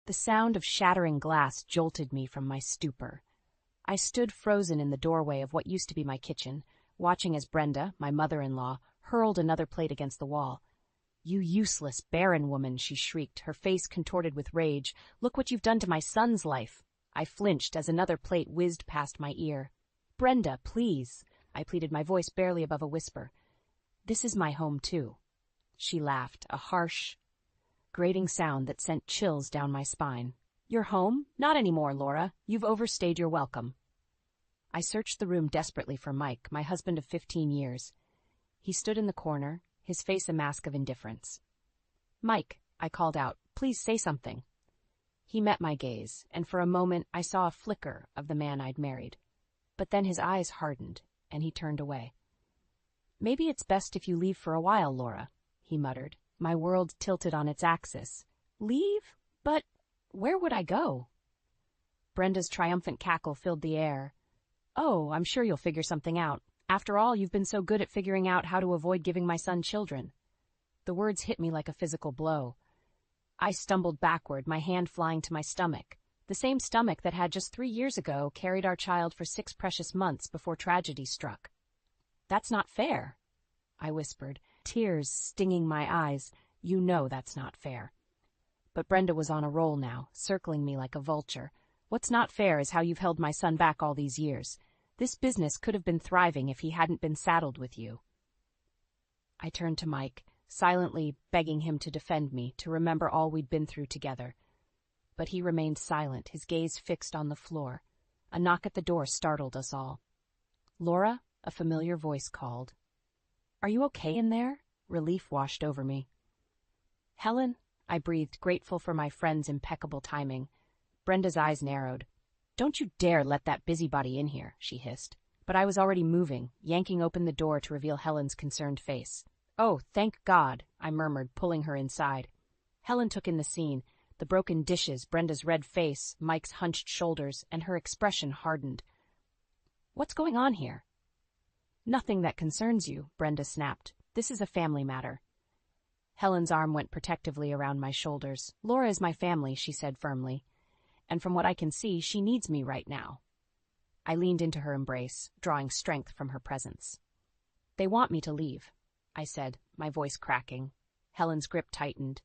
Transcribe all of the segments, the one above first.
The sound of shattering glass jolted me from my stupor. I stood frozen in the doorway of what used to be my kitchen, watching as Brenda, my mother-in-law, hurled another plate against the wall. "You useless, barren woman," she shrieked, her face contorted with rage. "Look what you've done to my son's life." I flinched as another plate whizzed past my ear. "Brenda, please," I pleaded, my voice barely above a whisper. "This is my home, too." She laughed, a harsh, grating sound that sent chills down my spine. "Your home? Not anymore, Laura. You've overstayed your welcome." I searched the room desperately for Mike, my husband of 15 years. He stood in the corner, his face a mask of indifference. "Mike," I called out, "please say something." He met my gaze, and for a moment I saw a flicker of the man I'd married. But then his eyes hardened, and he turned away. "Maybe it's best if you leave for a while, Laura," he muttered. My world tilted on its axis. "Leave? But where would I go?" Brenda's triumphant cackle filled the air. "Oh, I'm sure you'll figure something out. After all, you've been so good at figuring out how to avoid giving my son children." The words hit me like a physical blow. I stumbled backward, my hand flying to my stomach, the same stomach that had just 3 years ago carried our child for 6 precious months before tragedy struck. "That's not fair," I whispered, tears stinging my eyes. "You know that's not fair." But Brenda was on a roll now, circling me like a vulture. "What's not fair is how you've held my son back all these years. This business could have been thriving if he hadn't been saddled with you." I turned to Mike, silently begging him to defend me, to remember all we'd been through together. But he remained silent, his gaze fixed on the floor. A knock at the door startled us all. "Laura," a familiar voice called. "Are you okay in there?" Relief washed over me. "Helen," I breathed, grateful for my friend's impeccable timing. Brenda's eyes narrowed. "Don't you dare let that busybody in here," she hissed. But I was already moving, yanking open the door to reveal Helen's concerned face. "Oh, thank God," I murmured, pulling her inside. Helen took in the scene, the broken dishes, Brenda's red face, Mike's hunched shoulders, and her expression hardened. "What's going on here?" "Nothing that concerns you," Brenda snapped. "This is a family matter." Helen's arm went protectively around my shoulders. "Laura is my family," she said firmly. "And from what I can see, she needs me right now." I leaned into her embrace, drawing strength from her presence. "They want me to leave," I said, my voice cracking. Helen's grip tightened.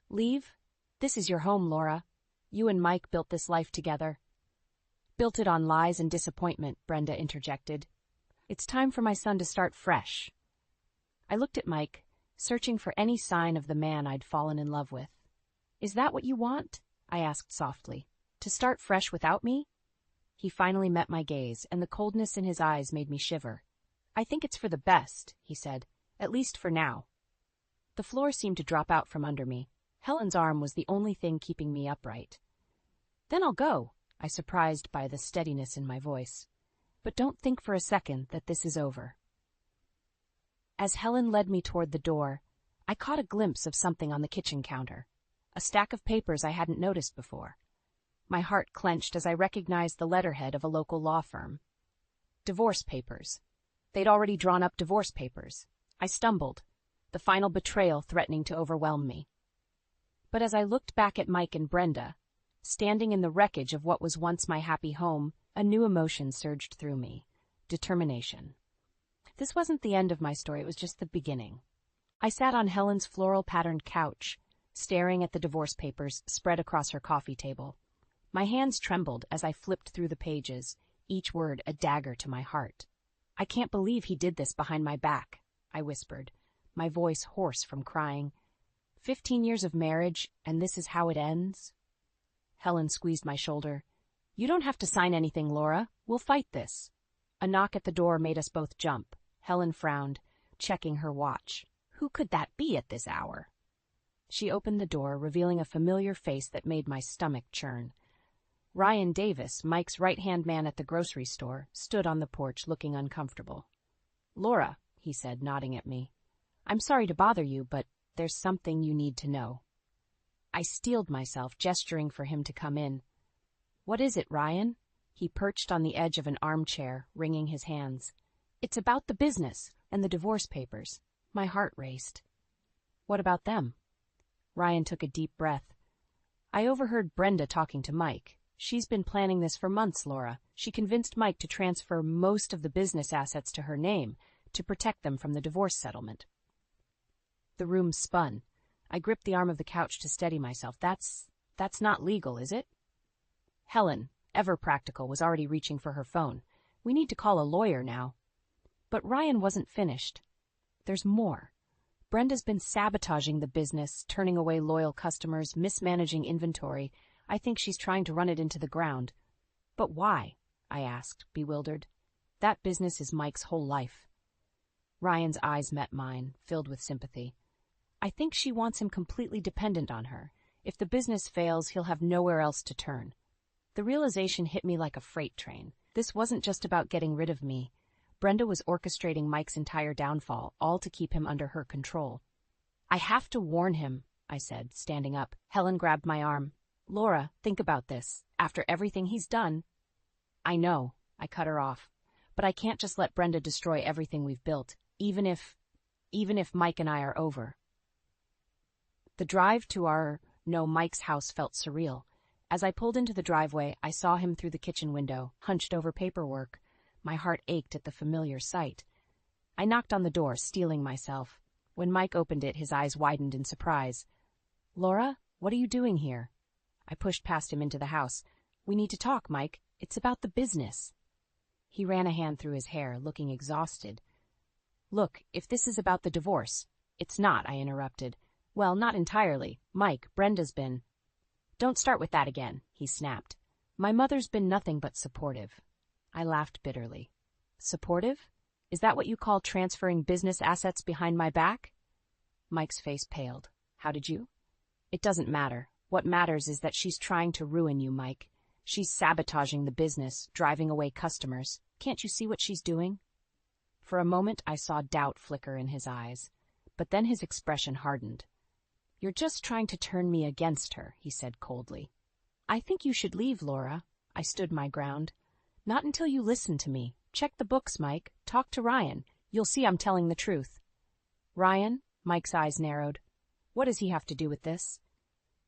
"Leave? This is your home, Laura. You and Mike built this life together." "Built it on lies and disappointment," Brenda interjected. "It's time for my son to start fresh." I looked at Mike, searching for any sign of the man I'd fallen in love with. "Is that what you want?" I asked softly. "To start fresh without me?" He finally met my gaze, and the coldness in his eyes made me shiver. "I think it's for the best," he said, "at least for now." The floor seemed to drop out from under me. Helen's arm was the only thing keeping me upright. "Then I'll go," I surprised by the steadiness in my voice. "But don't think for a second that this is over." As Helen led me toward the door, I caught a glimpse of something on the kitchen counter, a stack of papers I hadn't noticed before. My heart clenched as I recognized the letterhead of a local law firm. Divorce papers. They'd already drawn up divorce papers. I stumbled, the final betrayal threatening to overwhelm me. But as I looked back at Mike and Brenda, standing in the wreckage of what was once my happy home, a new emotion surged through me: determination. This wasn't the end of my story, it was just the beginning. I sat on Helen's floral-patterned couch, staring at the divorce papers spread across her coffee table. My hands trembled as I flipped through the pages, each word a dagger to my heart. "I can't believe he did this behind my back," I whispered, my voice hoarse from crying. 15 years of marriage, and this is how it ends?" Helen squeezed my shoulder. "You don't have to sign anything, Laura. We'll fight this." A knock at the door made us both jump. Helen frowned, checking her watch. Who could that be at this hour? She opened the door, revealing a familiar face that made my stomach churn. Ryan Davis, Mike's right-hand man at the grocery store, stood on the porch looking uncomfortable. "Laura," he said, nodding at me, "I'm sorry to bother you, but there's something you need to know." I steeled myself, gesturing for him to come in. "What is it, Ryan?" He perched on the edge of an armchair, wringing his hands. "It's about the business and the divorce papers." My heart raced. "What about them?" Ryan took a deep breath. I overheard Brenda talking to Mike. She's been planning this for months, Laura. She convinced Mike to transfer most of the business assets to her name to protect them from the divorce settlement. The room spun. I gripped the arm of the couch to steady myself. That's not legal, is it? Helen, ever practical, was already reaching for her phone. We need to call a lawyer now. But Ryan wasn't finished. There's more. Brenda's been sabotaging the business, turning away loyal customers, mismanaging inventory. I think she's trying to run it into the ground. But why? I asked, bewildered. That business is Mike's whole life. Ryan's eyes met mine, filled with sympathy. I think she wants him completely dependent on her. If the business fails, he'll have nowhere else to turn. The realization hit me like a freight train. This wasn't just about getting rid of me. Brenda was orchestrating Mike's entire downfall, all to keep him under her control. I have to warn him, I said, standing up. Helen grabbed my arm. Laura, think about this. After everything he's done... I know, I cut her off. But I can't just let Brenda destroy everything we've built, even if Mike and I are over. The drive to Mike's house felt surreal. As I pulled into the driveway, I saw him through the kitchen window, hunched over paperwork. My heart ached at the familiar sight. I knocked on the door, steeling myself. When Mike opened it, his eyes widened in surprise. Laura, what are you doing here? I pushed past him into the house. We need to talk, Mike. It's about the business. He ran a hand through his hair, looking exhausted. Look, if this is about the divorce... It's not, I interrupted. Well, not entirely. Mike, Brenda's been... Don't start with that again, he snapped. My mother's been nothing but supportive. I laughed bitterly. Supportive? Is that what you call transferring business assets behind my back? Mike's face paled. How did you? It doesn't matter. What matters is that she's trying to ruin you, Mike. She's sabotaging the business, driving away customers. Can't you see what she's doing? For a moment, I saw doubt flicker in his eyes, but then his expression hardened. You're just trying to turn me against her, he said coldly. I think you should leave, Laura. I stood my ground. Not until you listen to me. Check the books, Mike. Talk to Ryan. You'll see I'm telling the truth. Ryan? Mike's eyes narrowed. What does he have to do with this?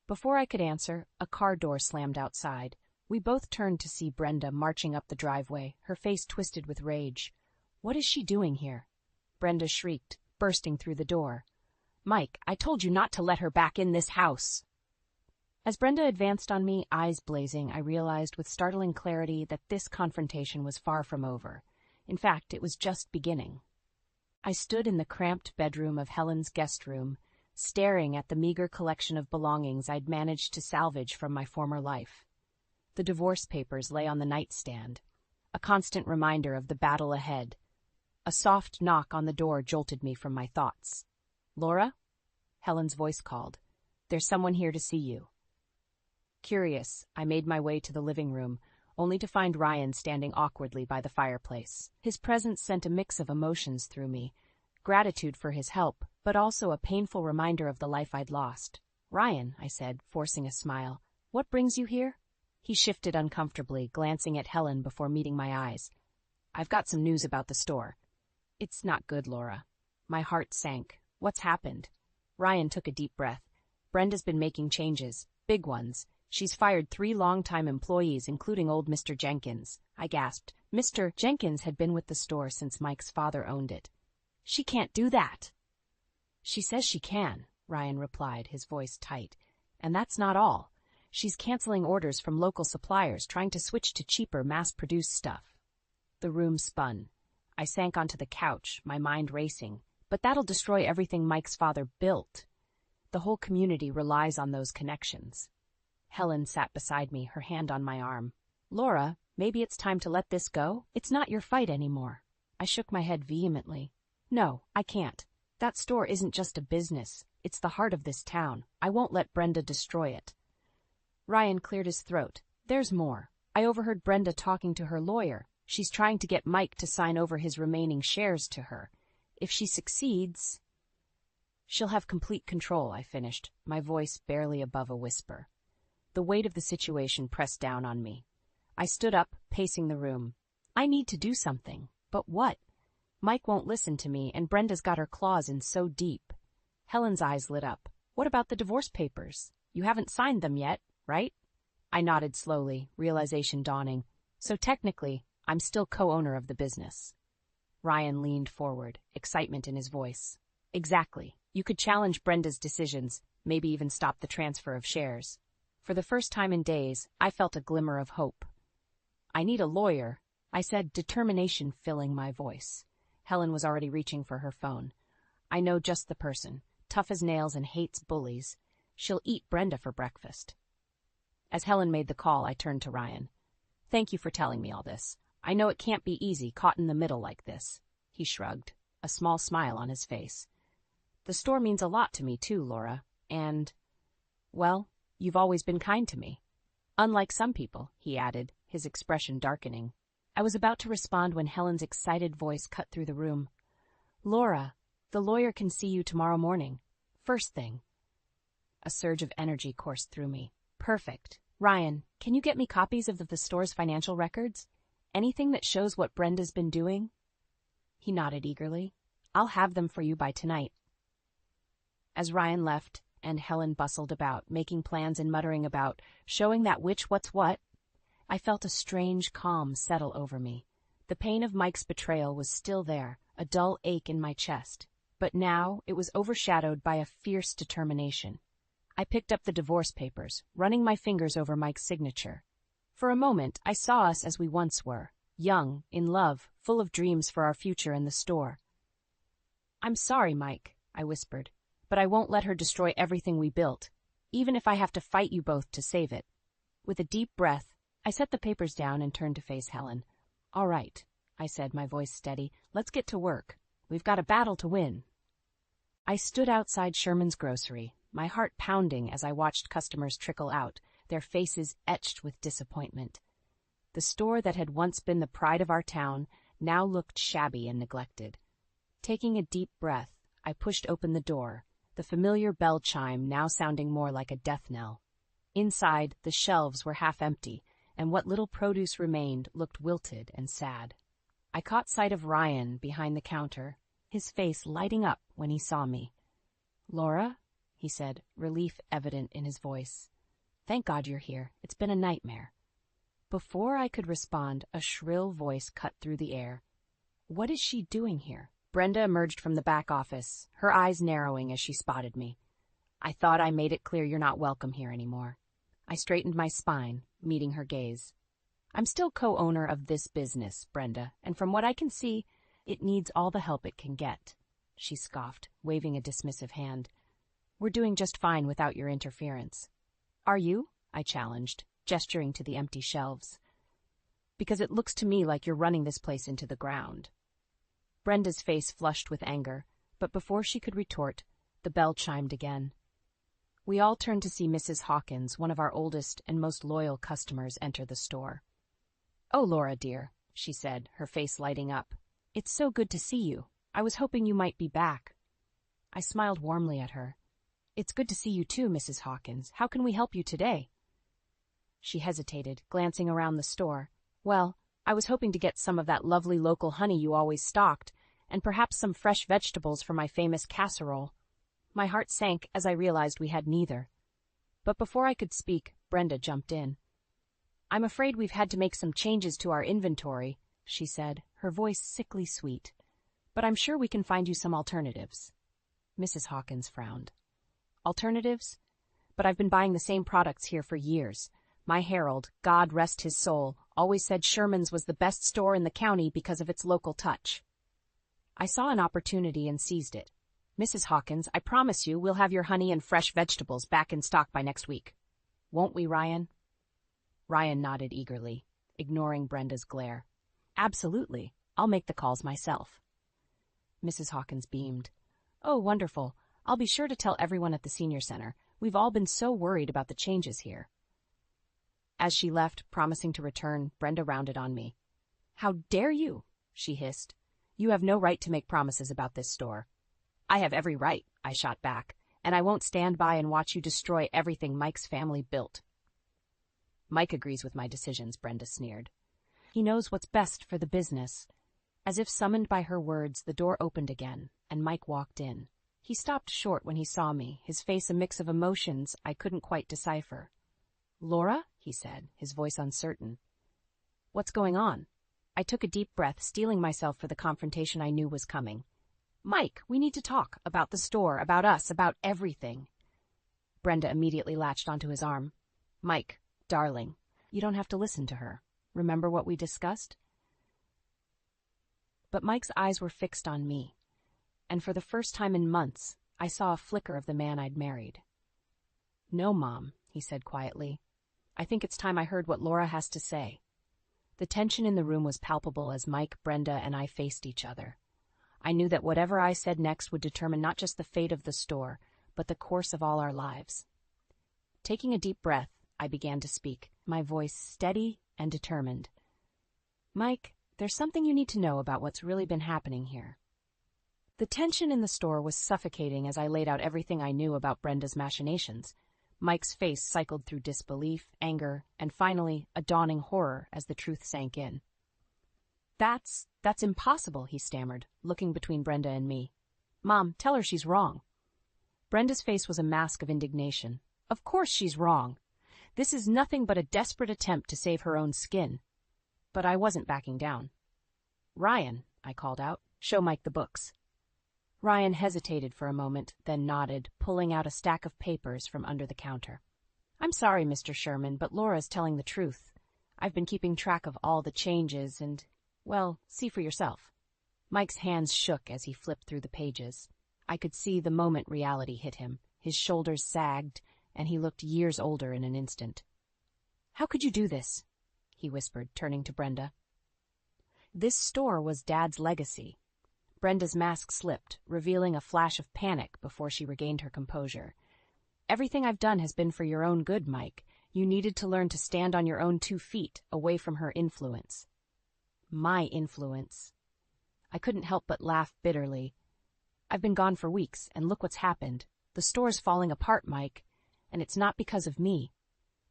Before I could answer, a car door slammed outside. We both turned to see Brenda marching up the driveway, her face twisted with rage. What is she doing here? Brenda shrieked, bursting through the door. Mike, I told you not to let her back in this house. As Brenda advanced on me, eyes blazing, I realized with startling clarity that this confrontation was far from over. In fact, it was just beginning. I stood in the cramped bedroom of Helen's guest room, staring at the meager collection of belongings I'd managed to salvage from my former life. The divorce papers lay on the nightstand, a constant reminder of the battle ahead. A soft knock on the door jolted me from my thoughts. Laura? Helen's voice called. There's someone here to see you. Curious, I made my way to the living room, only to find Ryan standing awkwardly by the fireplace. His presence sent a mix of emotions through me, gratitude for his help, but also a painful reminder of the life I'd lost. Ryan, I said, forcing a smile, what brings you here? He shifted uncomfortably, glancing at Helen before meeting my eyes. I've got some news about the store. It's not good, Laura. My heart sank. What's happened? Ryan took a deep breath. Brenda's been making changes, big ones. She's fired 3 long-time employees, including old Mr. Jenkins. I gasped. Mr. Jenkins had been with the store since Mike's father owned it. She can't do that. She says she can, Ryan replied, his voice tight. And that's not all. She's canceling orders from local suppliers, trying to switch to cheaper, mass-produced stuff. The room spun. I sank onto the couch, my mind racing. But that'll destroy everything Mike's father built. The whole community relies on those connections. Helen sat beside me, her hand on my arm. Laura, maybe it's time to let this go? It's not your fight anymore. I shook my head vehemently. No, I can't. That store isn't just a business. It's the heart of this town. I won't let Brenda destroy it. Ryan cleared his throat. There's more. I overheard Brenda talking to her lawyer. She's trying to get Mike to sign over his remaining shares to her. If she succeeds, she'll have complete control, I finished, my voice barely above a whisper. The weight of the situation pressed down on me. I stood up, pacing the room. I need to do something. But what? Mike won't listen to me, and Brenda's got her claws in so deep. Helen's eyes lit up. What about the divorce papers? You haven't signed them yet. right? I nodded slowly, realization dawning. So technically, I'm still co-owner of the business. Ryan leaned forward, excitement in his voice. Exactly. You could challenge Brenda's decisions, maybe even stop the transfer of shares. For the first time in days, I felt a glimmer of hope. I need a lawyer, I said, determination filling my voice. Helen was already reaching for her phone. I know just the person, tough as nails and hates bullies. She'll eat Brenda for breakfast. As Helen made the call, I turned to Ryan. Thank you for telling me all this. I know it can't be easy, caught in the middle like this. He shrugged, a small smile on his face. The store means a lot to me too, Laura, and, well, you've always been kind to me. Unlike some people, he added, his expression darkening. I was about to respond when Helen's excited voice cut through the room. Laura, the lawyer can see you tomorrow morning. First thing. A surge of energy coursed through me. Perfect. Ryan, can you get me copies of the store's financial records? Anything that shows what Brenda's been doing? He nodded eagerly. I'll have them for you by tonight. As Ryan left, and Helen bustled about, making plans and muttering about, showing that which what's what, I felt a strange calm settle over me. The pain of Mike's betrayal was still there, a dull ache in my chest, but now it was overshadowed by a fierce determination. I picked up the divorce papers, running my fingers over Mike's signature. For a moment, I saw us as we once were, young, in love, full of dreams for our future in the store. I'm sorry, Mike, I whispered, but I won't let her destroy everything we built, even if I have to fight you both to save it. With a deep breath, I set the papers down and turned to face Helen. All right, I said, my voice steady, let's get to work. We've got a battle to win. I stood outside Sherman's grocery, my heart pounding as I watched customers trickle out, their faces etched with disappointment. The store that had once been the pride of our town now looked shabby and neglected. Taking a deep breath, I pushed open the door, the familiar bell chime now sounding more like a death knell. Inside, the shelves were half empty, and what little produce remained looked wilted and sad. I caught sight of Ryan behind the counter, his face lighting up when he saw me. Laura, he said, relief evident in his voice. Thank God you're here. It's been a nightmare. Before I could respond, a shrill voice cut through the air. What is she doing here? Brenda emerged from the back office, her eyes narrowing as she spotted me. I thought I made it clear you're not welcome here anymore. I straightened my spine, meeting her gaze. I'm still co-owner of this business, Brenda, and from what I can see, it needs all the help it can get. She scoffed, waving a dismissive hand. We're doing just fine without your interference. Are you? I challenged, gesturing to the empty shelves. Because it looks to me like you're running this place into the ground. Brenda's face flushed with anger, but before she could retort, the bell chimed again. We all turned to see Mrs. Hawkins, one of our oldest and most loyal customers, enter the store. Oh, Laura, dear, she said, her face lighting up. It's so good to see you. I was hoping you might be back. I smiled warmly at her. It's good to see you too, Mrs. Hawkins. How can we help you today? She hesitated, glancing around the store. Well, I was hoping to get some of that lovely local honey you always stocked, and perhaps some fresh vegetables for my famous casserole. My heart sank as I realized we had neither. But before I could speak, Brenda jumped in. I'm afraid we've had to make some changes to our inventory, she said, her voice sickly sweet. But I'm sure we can find you some alternatives. Mrs. Hawkins frowned. Alternatives? But I've been buying the same products here for years. My herald, God rest his soul, always said Sherman's was the best store in the county because of its local touch. I saw an opportunity and seized it. Mrs. Hawkins, I promise you we'll have your honey and fresh vegetables back in stock by next week. Won't we, Ryan? Ryan nodded eagerly, ignoring Brenda's glare. Absolutely. I'll make the calls myself. Mrs. Hawkins beamed. Oh, wonderful. I'll be sure to tell everyone at the senior center. We've all been so worried about the changes here. As she left, promising to return, Brenda rounded on me. How dare you? She hissed. You have no right to make promises about this store. I have every right, I shot back, and I won't stand by and watch you destroy everything Mike's family built. Mike agrees with my decisions, Brenda sneered. He knows what's best for the business. As if summoned by her words, the door opened again, and Mike walked in. He stopped short when he saw me, his face a mix of emotions I couldn't quite decipher. "Laura?" he said, his voice uncertain. "What's going on?" I took a deep breath, steeling myself for the confrontation I knew was coming. "Mike, we need to talk about the store, about us, about everything." Brenda immediately latched onto his arm. "Mike, darling, you don't have to listen to her. Remember what we discussed?" But Mike's eyes were fixed on me, and for the first time in months, I saw a flicker of the man I'd married. "No, Mom," he said quietly. "I think it's time I heard what Laura has to say." The tension in the room was palpable as Mike, Brenda, and I faced each other. I knew that whatever I said next would determine not just the fate of the store, but the course of all our lives. Taking a deep breath, I began to speak, my voice steady and determined. "Mike, there's something you need to know about what's really been happening here." The tension in the store was suffocating as I laid out everything I knew about Brenda's machinations. Mike's face cycled through disbelief, anger, and finally, a dawning horror as the truth sank in. That's impossible," he stammered, looking between Brenda and me. "Mom, tell her she's wrong." Brenda's face was a mask of indignation. "Of course she's wrong. This is nothing but a desperate attempt to save her own skin." But I wasn't backing down. "Ryan," I called out, "show Mike the books." Ryan hesitated for a moment, then nodded, pulling out a stack of papers from under the counter. "I'm sorry, Mr. Sherman, but Laura's telling the truth. I've been keeping track of all the changes and, well, see for yourself." Mike's hands shook as he flipped through the pages. I could see the moment reality hit him. His shoulders sagged, and he looked years older in an instant. "How could you do this?" he whispered, turning to Brenda. This store was Dad's legacy. Brenda's mask slipped, revealing a flash of panic before she regained her composure. "Everything I've done has been for your own good, Mike. You needed to learn to stand on your own 2 feet, away from her influence." My influence. I couldn't help but laugh bitterly. "I've been gone for weeks, and look what's happened. The store's falling apart, Mike, and it's not because of me."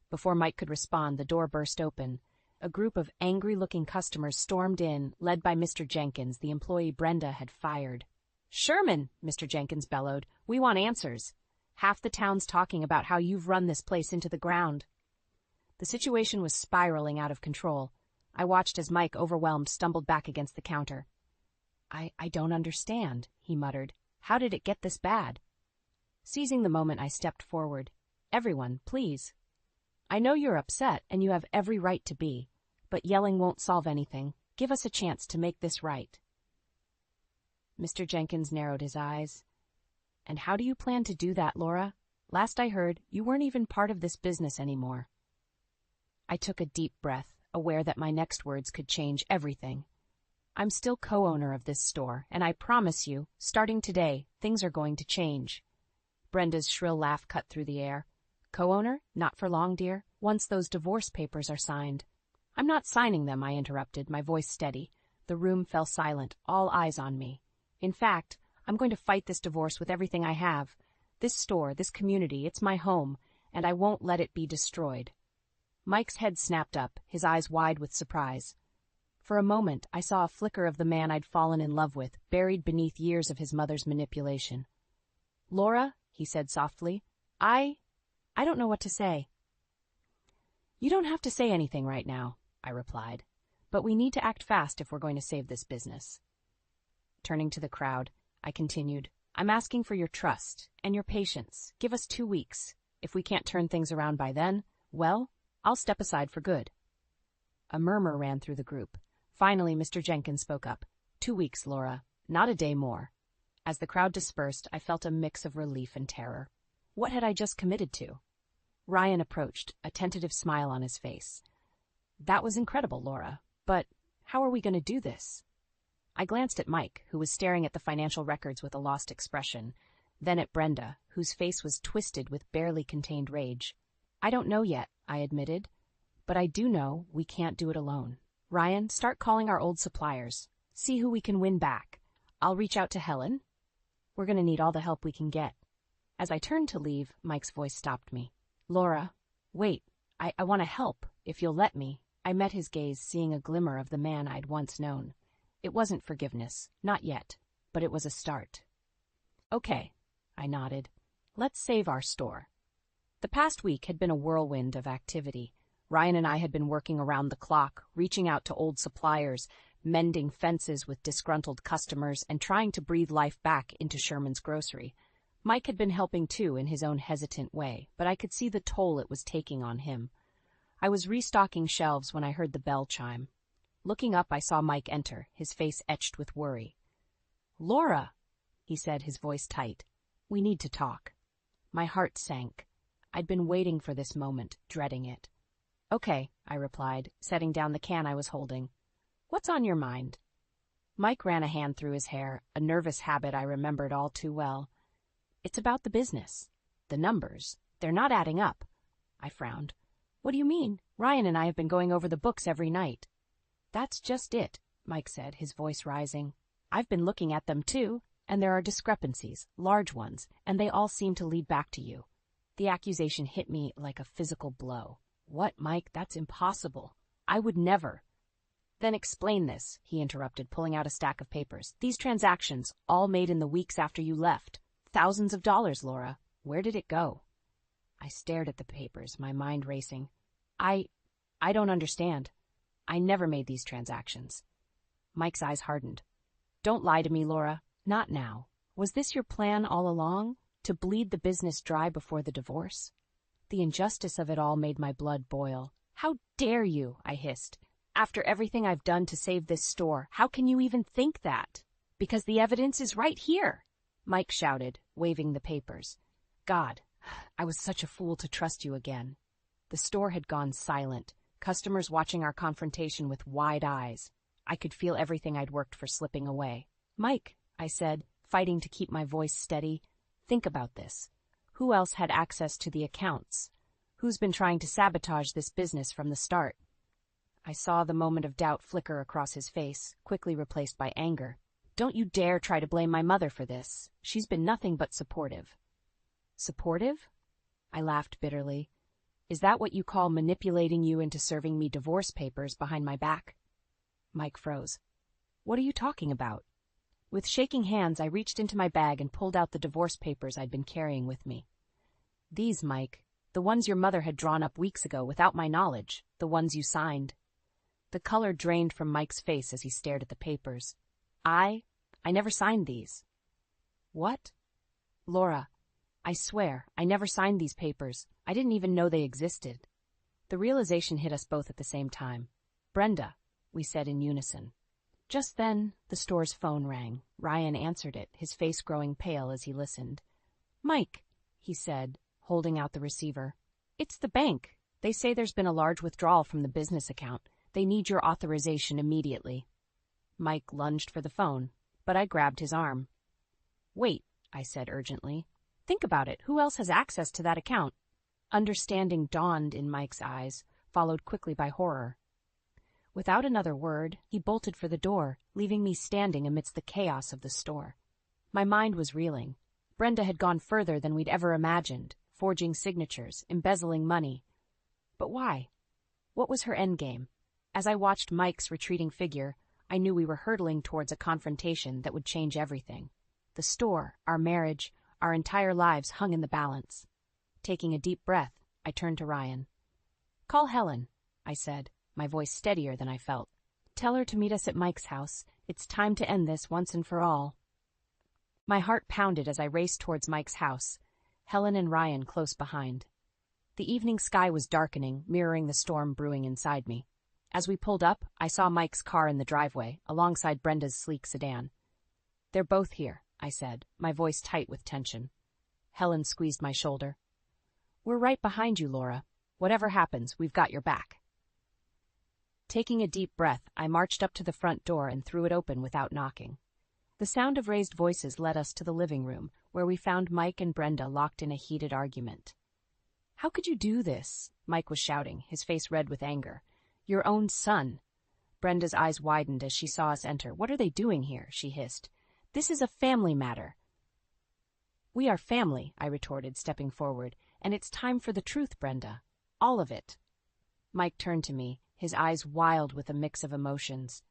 Before Mike could respond, the door burst open. A group of angry-looking customers stormed in, led by Mr. Jenkins, the employee Brenda had fired. "Sherman," Mr. Jenkins bellowed, "we want answers. Half the town's talking about how you've run this place into the ground." The situation was spiraling out of control. I watched as Mike, overwhelmed, stumbled back against the counter. I don't understand," he muttered. "How did it get this bad?" Seizing the moment, I stepped forward. "Everyone, please. I know you're upset, and you have every right to be. But yelling won't solve anything. Give us a chance to make this right." Mr. Jenkins narrowed his eyes. "And how do you plan to do that, Laura? Last I heard, you weren't even part of this business anymore." I took a deep breath, aware that my next words could change everything. "I'm still co-owner of this store, and I promise you, starting today, things are going to change." Brenda's shrill laugh cut through the air. "Co-owner? Not for long, dear. Once those divorce papers are signed." "I'm not signing them," I interrupted, my voice steady. The room fell silent, all eyes on me. "In fact, I'm going to fight this divorce with everything I have. This store, this community, it's my home, and I won't let it be destroyed." Mike's head snapped up, his eyes wide with surprise. For a moment, I saw a flicker of the man I'd fallen in love with, buried beneath years of his mother's manipulation. "Laura," he said softly, I don't know what to say." "You don't have to say anything right now," I replied. "But we need to act fast if we're going to save this business." Turning to the crowd, I continued, "I'm asking for your trust and your patience. Give us 2 weeks. If we can't turn things around by then, well, I'll step aside for good." A murmur ran through the group. Finally, Mr. Jenkins spoke up. 2 weeks, Laura. Not a day more." As the crowd dispersed, I felt a mix of relief and terror. What had I just committed to? Ryan approached, a tentative smile on his face. "That was incredible, Laura. But how are we going to do this?" I glanced at Mike, who was staring at the financial records with a lost expression, then at Brenda, whose face was twisted with barely contained rage. "I don't know yet," I admitted. "But I do know we can't do it alone. Ryan, start calling our old suppliers. See who we can win back. I'll reach out to Helen. We're going to need all the help we can get." As I turned to leave, Mike's voice stopped me. "Laura, wait. I want to help, if you'll let me." I met his gaze, seeing a glimmer of the man I'd once known. It wasn't forgiveness, not yet, but it was a start. "Okay," I nodded. "Let's save our store." The past week had been a whirlwind of activity. Ryan and I had been working around the clock, reaching out to old suppliers, mending fences with disgruntled customers, and trying to breathe life back into Sherman's grocery. Mike had been helping too in his own hesitant way, but I could see the toll it was taking on him. I was restocking shelves when I heard the bell chime. Looking up, I saw Mike enter, his face etched with worry. "Laura," he said, his voice tight. "We need to talk." My heart sank. I'd been waiting for this moment, dreading it. "Okay," I replied, setting down the can I was holding. "What's on your mind?" Mike ran a hand through his hair, a nervous habit I remembered all too well. "It's about the business. The numbers. They're not adding up." I frowned. "What do you mean? Ryan and I have been going over the books every night." "That's just it," Mike said, his voice rising. "I've been looking at them too, and there are discrepancies, large ones, and they all seem to lead back to you." The accusation hit me like a physical blow. "What, Mike? That's impossible. I would never." "Then explain this," he interrupted, pulling out a stack of papers. "These transactions, all made in the weeks after you left. Thousands of dollars, Laura. Where did it go?" I stared at the papers, my mind racing. I don't understand. I never made these transactions." Mike's eyes hardened. "Don't lie to me, Laura. Not now. Was this your plan all along? To bleed the business dry before the divorce?" The injustice of it all made my blood boil. "How dare you?" I hissed. "After everything I've done to save this store, how can you even think that? Because the evidence is right here," Mike shouted, waving the papers. "God, I was such a fool to trust you again." The store had gone silent, customers watching our confrontation with wide eyes. I could feel everything I'd worked for slipping away. "Mike," I said, fighting to keep my voice steady, "think about this. Who else had access to the accounts? Who's been trying to sabotage this business from the start?" I saw the moment of doubt flicker across his face, quickly replaced by anger. "Don't you dare try to blame my mother for this. She's been nothing but supportive." "Supportive?" I laughed bitterly. "Is that what you call manipulating you into serving me divorce papers behind my back?" Mike froze. "What are you talking about?" With shaking hands, I reached into my bag and pulled out the divorce papers I'd been carrying with me. "These, Mike, the ones your mother had drawn up weeks ago without my knowledge, the ones you signed." The color drained from Mike's face as he stared at the papers. I never signed these." "What?" "Laura, I swear, I never signed these papers. I didn't even know they existed." The realization hit us both at the same time. "Brenda," we said in unison. Just then, the store's phone rang. Ryan answered it, his face growing pale as he listened. "Mike," he said, holding out the receiver. "It's the bank. They say there's been a large withdrawal from the business account. They need your authorization immediately." Mike lunged for the phone, but I grabbed his arm. "Wait," I said urgently. "Think about it. Who else has access to that account?" Understanding dawned in Mike's eyes, followed quickly by horror. Without another word, he bolted for the door, leaving me standing amidst the chaos of the store. My mind was reeling. Brenda had gone further than we'd ever imagined, forging signatures, embezzling money. But why? What was her endgame? As I watched Mike's retreating figure, I knew we were hurtling towards a confrontation that would change everything. The store, our marriage, our entire lives hung in the balance. Taking a deep breath, I turned to Ryan. "Call Helen," I said, my voice steadier than I felt. "Tell her to meet us at Mike's house. It's time to end this once and for all." My heart pounded as I raced towards Mike's house, Helen and Ryan close behind. The evening sky was darkening, mirroring the storm brewing inside me. As we pulled up, I saw Mike's car in the driveway, alongside Brenda's sleek sedan. "They're both here," I said, my voice tight with tension. Helen squeezed my shoulder. "We're right behind you, Laura. Whatever happens, we've got your back." Taking a deep breath, I marched up to the front door and threw it open without knocking. The sound of raised voices led us to the living room, where we found Mike and Brenda locked in a heated argument. "How could you do this?" Mike was shouting, his face red with anger. "Your own son." Brenda's eyes widened as she saw us enter. "What are they doing here?" she hissed. "This is a family matter." "We are family," I retorted, stepping forward, "and it's time for the truth, Brenda. All of it." Mike turned to me, his eyes wild with a mix of emotions.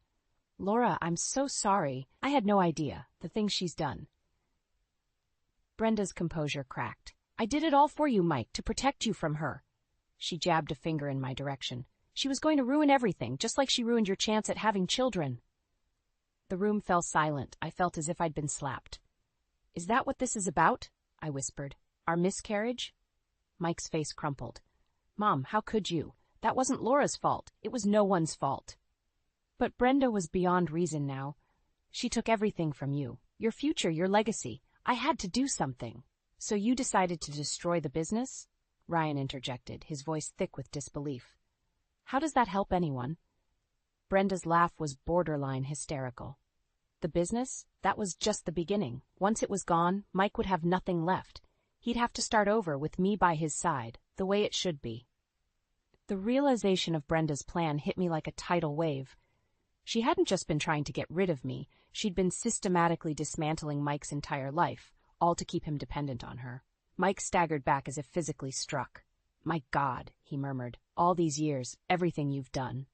"Laura, I'm so sorry. I had no idea. The things she's done." Brenda's composure cracked. I did it all for you, Mike, to protect you from her. She jabbed a finger in my direction. She was going to ruin everything, just like she ruined your chance at having children. The room fell silent. I felt as if I'd been slapped. Is that what this is about? I whispered. Our miscarriage? Mike's face crumpled. Mom, how could you? That wasn't Laura's fault. It was no one's fault. But Brenda was beyond reason now. She took everything from you. Your future, your legacy. I had to do something. So you decided to destroy the business? Ryan interjected, his voice thick with disbelief. How does that help anyone? Brenda's laugh was borderline hysterical. The business? That was just the beginning. Once it was gone, Mike would have nothing left. He'd have to start over with me by his side, the way it should be. The realization of Brenda's plan hit me like a tidal wave. She hadn't just been trying to get rid of me, she'd been systematically dismantling Mike's entire life, all to keep him dependent on her. Mike staggered back as if physically struck. My God, he murmured, all these years, everything you've done.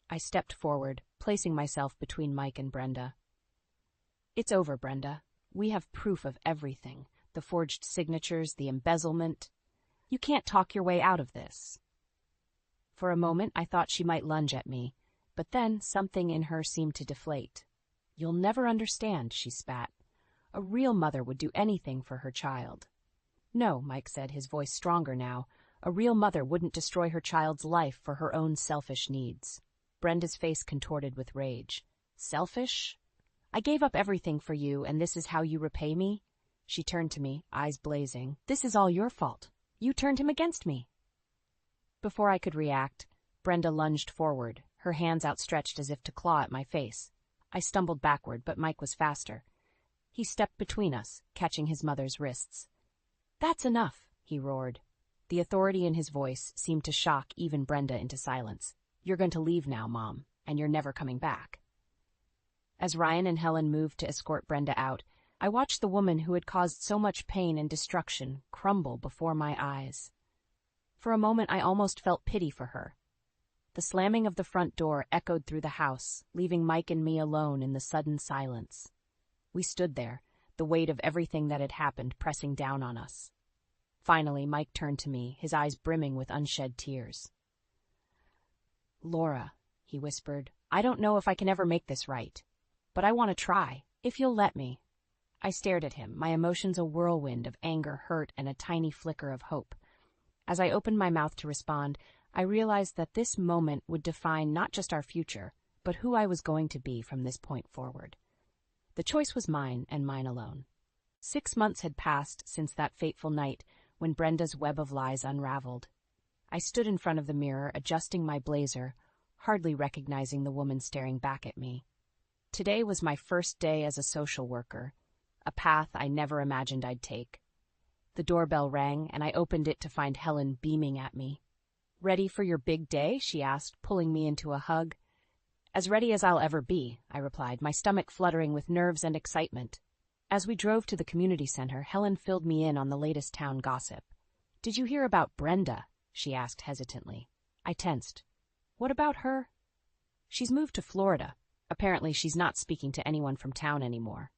I stepped forward, placing myself between Mike and Brenda. It's over, Brenda. We have proof of everything. The forged signatures, the embezzlement. You can't talk your way out of this. For a moment, I thought she might lunge at me, but then something in her seemed to deflate. You'll never understand, she spat. A real mother would do anything for her child. No, Mike said, his voice stronger now. A real mother wouldn't destroy her child's life for her own selfish needs. Brenda's face contorted with rage. Selfish? I gave up everything for you, and this is how you repay me? She turned to me, eyes blazing. This is all your fault. You turned him against me. Before I could react, Brenda lunged forward, her hands outstretched as if to claw at my face. I stumbled backward, but Mike was faster. He stepped between us, catching his mother's wrists. That's enough, he roared. The authority in his voice seemed to shock even Brenda into silence. You're going to leave now, Mom, and you're never coming back. As Ryan and Helen moved to escort Brenda out, I watched the woman who had caused so much pain and destruction crumble before my eyes. For a moment, I almost felt pity for her. The slamming of the front door echoed through the house, leaving Mike and me alone in the sudden silence. We stood there, the weight of everything that had happened pressing down on us. Finally, Mike turned to me, his eyes brimming with unshed tears. Laura, he whispered, I don't know if I can ever make this right, but I want to try, if you'll let me. I stared at him, my emotions a whirlwind of anger, hurt, and a tiny flicker of hope. As I opened my mouth to respond, I realized that this moment would define not just our future, but who I was going to be from this point forward. The choice was mine and mine alone. 6 months had passed since that fateful night when Brenda's web of lies unraveled. I stood in front of the mirror, adjusting my blazer, hardly recognizing the woman staring back at me. Today was my first day as a social worker, a path I never imagined I'd take. The doorbell rang, and I opened it to find Helen beaming at me. Ready for your big day? She asked, pulling me into a hug. As ready as I'll ever be, I replied, my stomach fluttering with nerves and excitement. As we drove to the community center, Helen filled me in on the latest town gossip. Did you hear about Brenda? She asked hesitantly. I tensed. What about her? She's moved to Florida. Apparently she's not speaking to anyone from town anymore.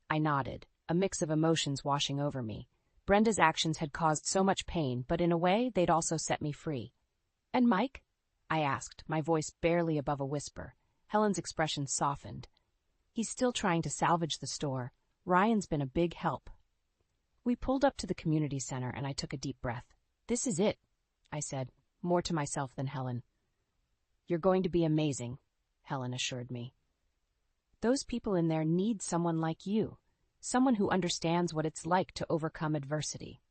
I nodded, a mix of emotions washing over me. Brenda's actions had caused so much pain, but in a way, they'd also set me free. And Mike? I asked, my voice barely above a whisper. Helen's expression softened. He's still trying to salvage the store. Ryan's been a big help. We pulled up to the community center, and I took a deep breath. This is it, I said, more to myself than Helen. You're going to be amazing, Helen assured me. Those people in there need someone like you, someone who understands what it's like to overcome adversity.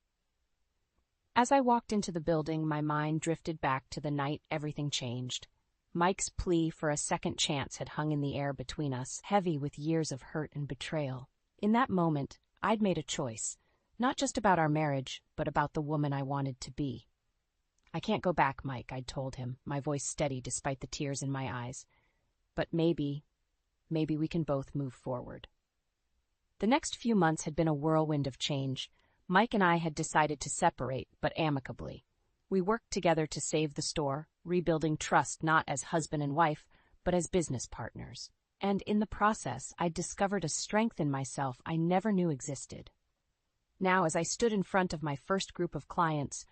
As I walked into the building, my mind drifted back to the night everything changed. Mike's plea for a second chance had hung in the air between us, heavy with years of hurt and betrayal. In that moment, I'd made a choice, not just about our marriage, but about the woman I wanted to be. I can't go back, Mike, I'd told him, my voice steady despite the tears in my eyes. But maybe we can both move forward. The next few months had been a whirlwind of change. Mike and I had decided to separate, but amicably. We worked together to save the store, rebuilding trust not as husband and wife, but as business partners. And in the process, I discovered a strength in myself I never knew existed. Now, as I stood in front of my first group of clients,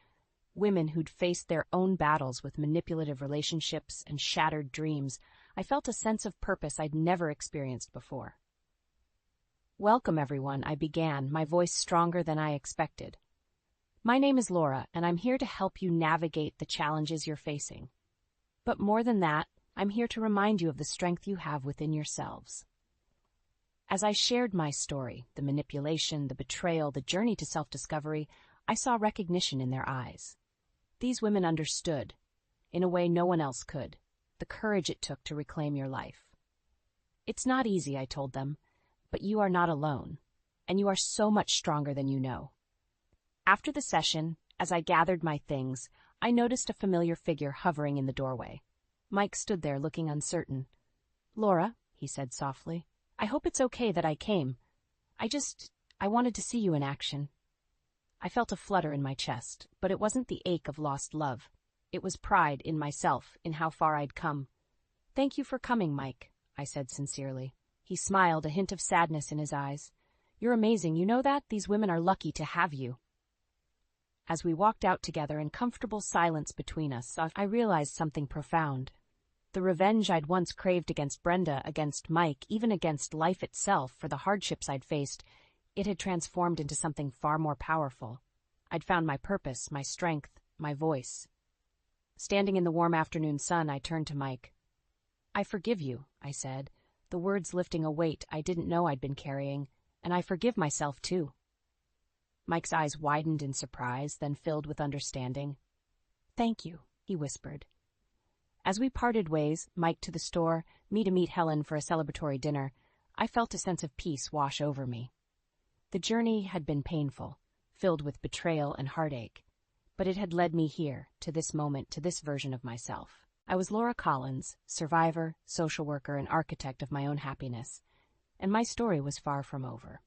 women who'd faced their own battles with manipulative relationships and shattered dreams, I felt a sense of purpose I'd never experienced before. "Welcome, everyone," I began, my voice stronger than I expected. "My name is Laura, and I'm here to help you navigate the challenges you're facing. But more than that, I'm here to remind you of the strength you have within yourselves." As I shared my story, the manipulation, the betrayal, the journey to self-discovery, I saw recognition in their eyes. These women understood, in a way no one else could, the courage it took to reclaim your life. "It's not easy," I told them, "but you are not alone, and you are so much stronger than you know." After the session, as I gathered my things, I noticed a familiar figure hovering in the doorway. Mike stood there looking uncertain. "Laura," he said softly, "I hope it's okay that I came. I wanted to see you in action." I felt a flutter in my chest, but it wasn't the ache of lost love. It was pride in myself, in how far I'd come. "Thank you for coming, Mike," I said sincerely. He smiled, a hint of sadness in his eyes. "You're amazing, you know that? These women are lucky to have you." As we walked out together in comfortable silence between us, I realized something profound. The revenge I'd once craved against Brenda, against Mike, even against life itself for the hardships I'd faced, it had transformed into something far more powerful. I'd found my purpose, my strength, my voice. Standing in the warm afternoon sun, I turned to Mike. "I forgive you," I said, the words lifting a weight I didn't know I'd been carrying, "and I forgive myself too." Mike's eyes widened in surprise, then filled with understanding. "Thank you," he whispered. As we parted ways, Mike to the store, me to meet Helen for a celebratory dinner, I felt a sense of peace wash over me. The journey had been painful, filled with betrayal and heartache, but it had led me here, to this moment, to this version of myself. I was Laura Collins, survivor, social worker, and architect of my own happiness, and my story was far from over.